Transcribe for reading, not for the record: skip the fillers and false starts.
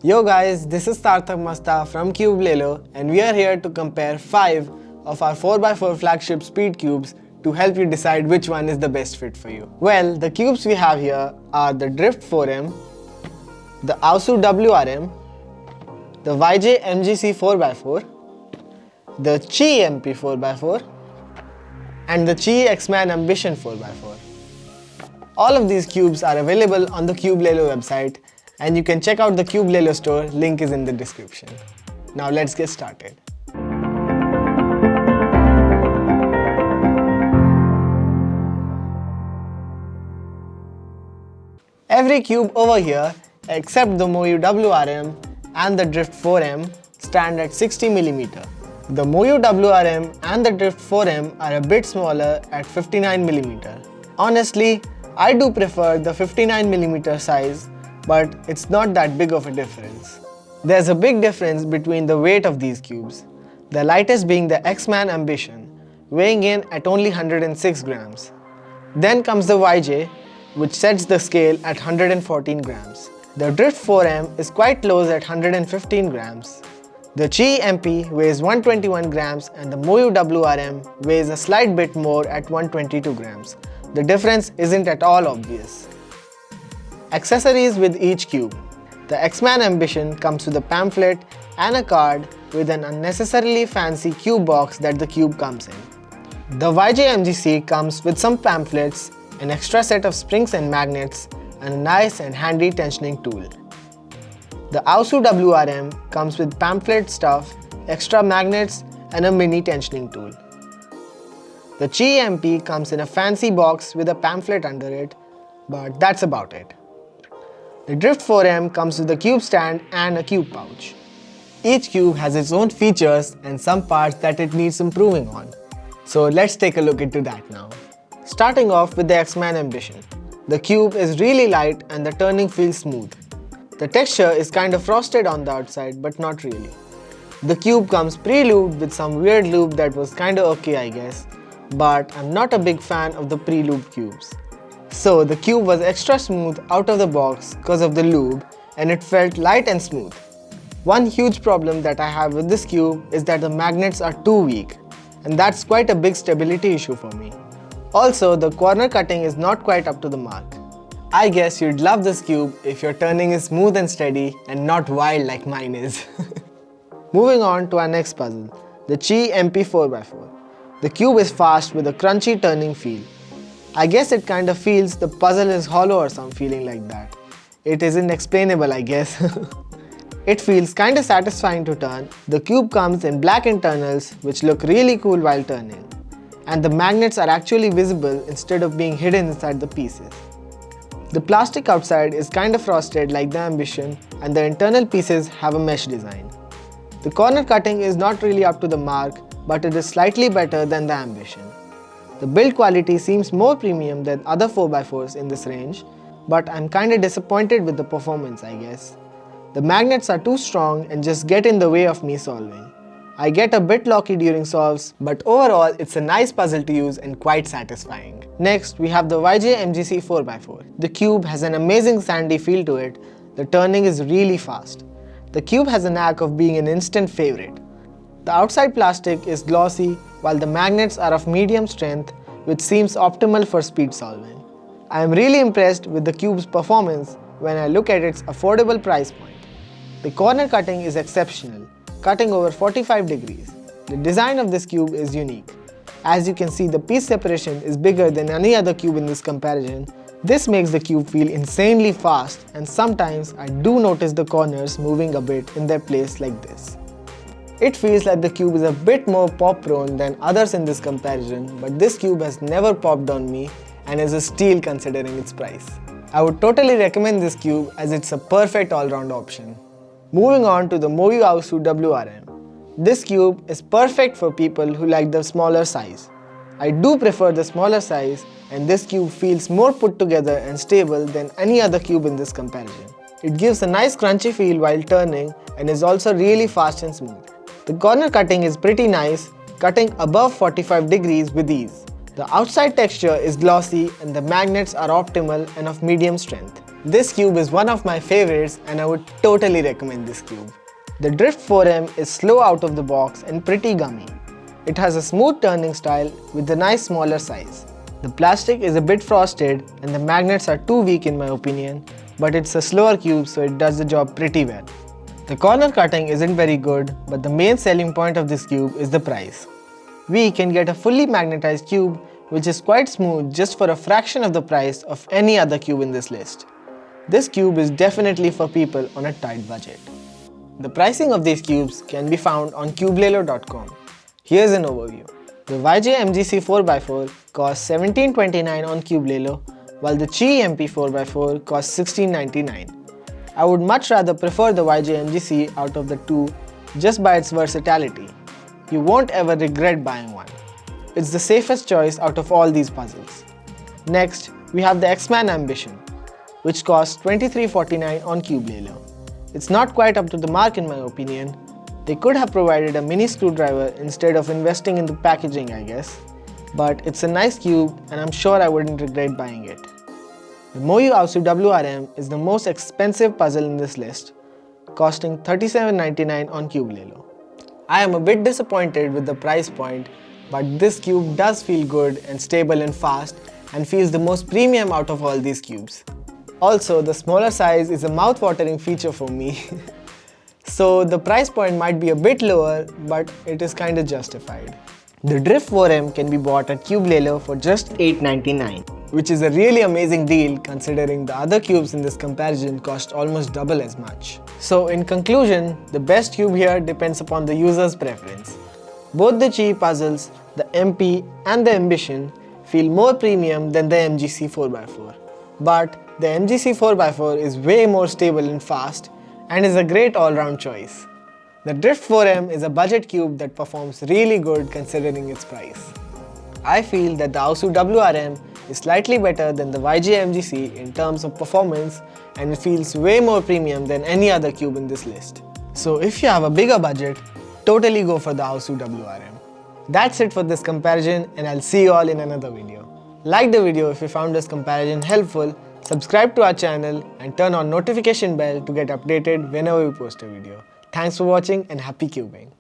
Yo guys, this is Sarthak Masta from Cubelelo and we are here to compare 5 of our 4x4 flagship speed cubes to help you decide which one is the best fit for you. Well, the cubes we have here are the Drift 4M, the Aosu WRM, the YJ MGC 4x4, the Chi MP 4x4 and the Chi X-Man Ambition 4x4. All of these cubes are available on the Cubelelo website and you can check out the Cubelelo store, link is in the description. Now let's get started. Every cube over here except the Moyu WRM and the Drift 4M stand at 60mm. The Moyu WRM and the Drift 4M are a bit smaller at 59mm. Honestly, I do prefer the 59mm size, but it's not that big of a difference. There's a big difference between the weight of these cubes, the lightest being the X-Man Ambition, weighing in at only 106 grams. Then comes the YJ, which sets the scale at 114 grams. The Drift 4M is quite low at 115 grams. The Chi MP weighs 121 grams and the Moyu WRM weighs a slight bit more at 122 grams. The difference isn't at all obvious. Accessories with each cube. The X-Man Ambition comes with a pamphlet and a card with an unnecessarily fancy cube box that the cube comes in. The YJ MGC comes with some pamphlets, an extra set of springs and magnets, and a nice and handy tensioning tool. The Aosu WRM comes with pamphlet stuff, extra magnets, and a mini tensioning tool. The Chi MP comes in a fancy box with a pamphlet under it, but that's about it. The Drift 4M comes with a cube stand and a cube pouch. Each cube has its own features and some parts that it needs improving on. So let's take a look into that now. Starting off with the X-Man Ambition. The cube is really light and the turning feels smooth. The texture is kind of frosted on the outside but not really. The cube comes pre-lubed with some weird lube that was kinda okay I guess, but I'm not a big fan of the pre-lubed cubes. So the cube was extra smooth out of the box because of the lube and it felt light and smooth. One huge problem that I have with this cube is that the magnets are too weak and that's quite a big stability issue for me. Also, the corner cutting is not quite up to the mark. I guess you'd love this cube if your turning is smooth and steady and not wild like mine is. Moving on to our next puzzle, the Chi MP 4x4. The cube is fast with a crunchy turning feel. I guess it kind of feels the puzzle is hollow or some feeling like that. It isn't explainable I guess. It feels kinda satisfying to turn. The cube comes in black internals which look really cool while turning. And the magnets are actually visible instead of being hidden inside the pieces. The plastic outside is kinda frosted like the Ambition and the internal pieces have a mesh design. The corner cutting is not really up to the mark, but it is slightly better than the Ambition. The build quality seems more premium than other 4x4s in this range, but I'm kinda disappointed with the performance I guess. The magnets are too strong and just get in the way of me solving. I get a bit locky during solves, but overall it's a nice puzzle to use and quite satisfying. Next, we have the YJ MGC 4x4. The cube has an amazing sandy feel to it. The turning is really fast. The cube has a knack of being an instant favorite. The outside plastic is glossy while the magnets are of medium strength, which seems optimal for speed solving. I am really impressed with the cube's performance when I look at its affordable price point. The corner cutting is exceptional, cutting over 45 degrees. The design of this cube is unique. As you can see, the piece separation is bigger than any other cube in this comparison. This makes the cube feel insanely fast and sometimes I do notice the corners moving a bit in their place like this. It feels like the cube is a bit more pop prone than others in this comparison, but this cube has never popped on me and is a steal considering its price. I would totally recommend this cube as it's a perfect all-round option. Moving on to the Moyu Aosu WRM. This cube is perfect for people who like the smaller size. I do prefer the smaller size and this cube feels more put together and stable than any other cube in this comparison. It gives a nice crunchy feel while turning and is also really fast and smooth. The corner cutting is pretty nice, cutting above 45 degrees with ease. The outside texture is glossy and the magnets are optimal and of medium strength. This cube is one of my favorites and I would totally recommend this cube. The Drift 4M is slow out of the box and pretty gummy. It has a smooth turning style with a nice smaller size. The plastic is a bit frosted and the magnets are too weak in my opinion, but it's a slower cube so it does the job pretty well. The corner cutting isn't very good, but the main selling point of this cube is the price. We can get a fully magnetized cube which is quite smooth just for a fraction of the price of any other cube in this list. This cube is definitely for people on a tight budget. The pricing of these cubes can be found on Cubelelo.com. Here's an overview. The YJ MGC 4x4 costs $17.29 on Cubelelo, while the Qi MP 4x4 costs $16.99. I would much rather prefer the YJ MGC out of the two just by its versatility. You won't ever regret buying one. It's the safest choice out of all these puzzles. Next, we have the X-Man Ambition, which costs $23.49 on Cubelelo. It's not quite up to the mark in my opinion. They could have provided a mini screwdriver instead of investing in the packaging, I guess. But it's a nice cube and I'm sure I wouldn't regret buying it. The Moyu Aosu WRM is the most expensive puzzle in this list, costing $37.99 on Cubelelo. I am a bit disappointed with the price point, but this cube does feel good and stable and fast and feels the most premium out of all these cubes. Also, the smaller size is a mouth-watering feature for me. So the price point might be a bit lower, but it is kinda justified. The Drift 4M can be bought at Cubelelo for just $8.99, which is a really amazing deal considering the other cubes in this comparison cost almost double as much. So in conclusion, the best cube here depends upon the user's preference. Both the Qi puzzles, the MP and the Ambition feel more premium than the MGC 4x4. But the MGC 4x4 is way more stable and fast and is a great all-round choice. The Drift 4M is a budget cube that performs really good considering its price. I feel that the Aosu WRM is slightly better than the YJ MGC in terms of performance and it feels way more premium than any other cube in this list. So if you have a bigger budget, totally go for the Aosu WRM. That's it for this comparison and I'll see you all in another video. Like the video if you found this comparison helpful, subscribe to our channel and turn on notification bell to get updated whenever we post a video. Thanks for watching and happy cubing!